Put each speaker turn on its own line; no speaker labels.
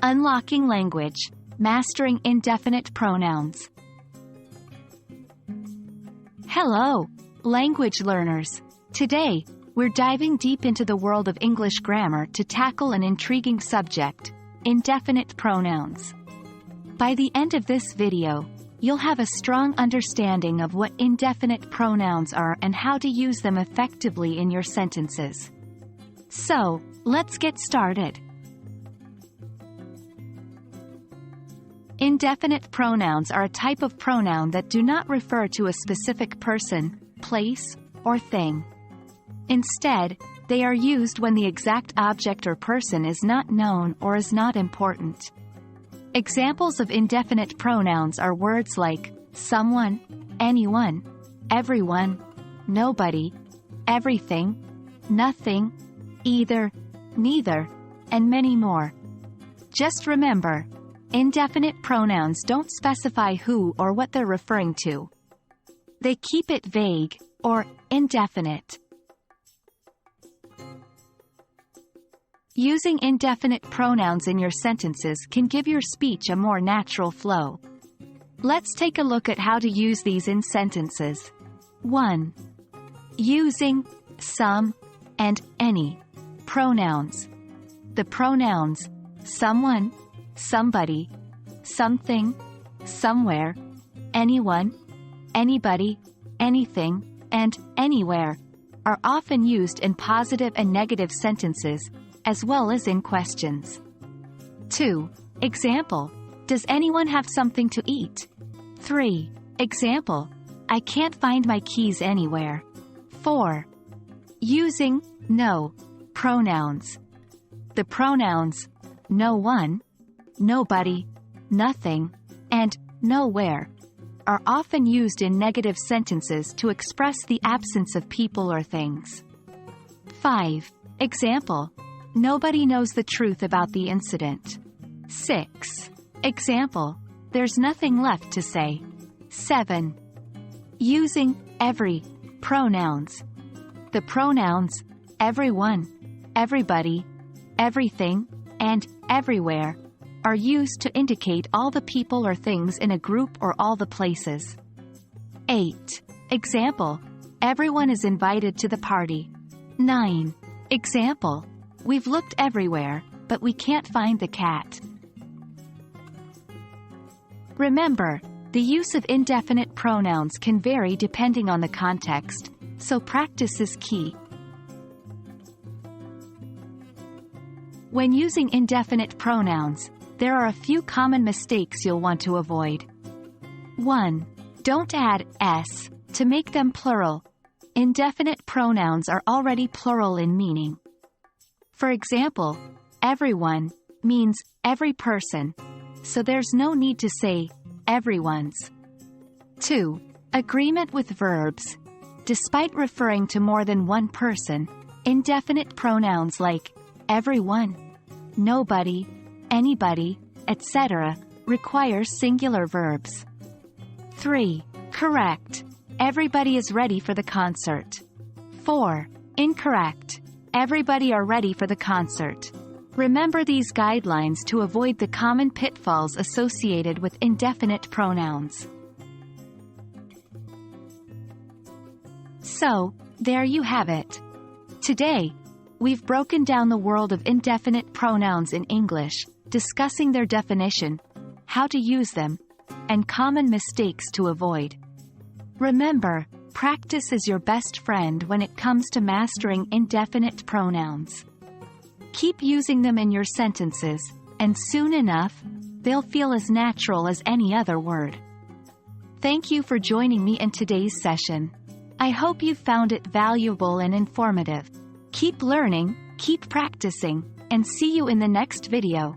Unlocking language, mastering indefinite pronouns. Hello, language learners. Today, we're diving deep into the world of English grammar to tackle an intriguing subject, indefinite pronouns. By the end of this video, you'll have a strong understanding of what indefinite pronouns are and how to use them effectively in your sentences. So, let's get started. Indefinite pronouns are a type of pronoun that do not refer to a specific person, place, or thing. Instead, they are used when the exact object or person is not known or is not important. Examples of indefinite pronouns are words like someone, anyone, everyone, nobody, everything, nothing, either, neither, and many more. Just remember, indefinite pronouns don't specify who or what they're referring to. They keep it vague, or indefinite. Using indefinite pronouns in your sentences can give your speech a more natural flow. Let's take a look at how to use these in sentences. 1. Using some and any pronouns. The pronouns someone, somebody, something, somewhere, anyone, anybody, anything, and anywhere are often used in positive and negative sentences, as well as in questions. 2. Example: does anyone have something to eat? 3. Example: I can't find my keys anywhere. 4. Using no pronouns. The pronouns no one, nobody, nothing, and nowhere are often used in negative sentences to express the absence of people or things. 5. Example: nobody knows the truth about the incident. 6. Example: there's nothing left to say. 7. Using every pronouns. The pronouns everyone, everybody, everything, and everywhere are used to indicate all the people or things in a group or all the places. 8. Example: everyone is invited to the party. 9. Example: we've looked everywhere, but we can't find the cat. Remember, the use of indefinite pronouns can vary depending on the context, so practice is key. When using indefinite pronouns, there are a few common mistakes you'll want to avoid. 1. Don't add s to make them plural. Indefinite pronouns are already plural in meaning. For example, everyone means every person, so there's no need to say everyone's. 2. Agreement with verbs. Despite referring to more than one person, indefinite pronouns like everyone, nobody, anybody, etc. require singular verbs. 3. Correct. Everybody is ready for the concert. 4. Incorrect. Everybody are ready for the concert. Remember these guidelines to avoid the common pitfalls associated with indefinite pronouns. So, there you have it. Today, we've broken down the world of indefinite pronouns in English, discussing their definition, how to use them, and common mistakes to avoid. Remember, practice is your best friend when it comes to mastering indefinite pronouns. Keep using them in your sentences, and soon enough, they'll feel as natural as any other word. Thank you for joining me in today's session. I hope you found it valuable and informative. Keep learning, keep practicing, and see you in the next video.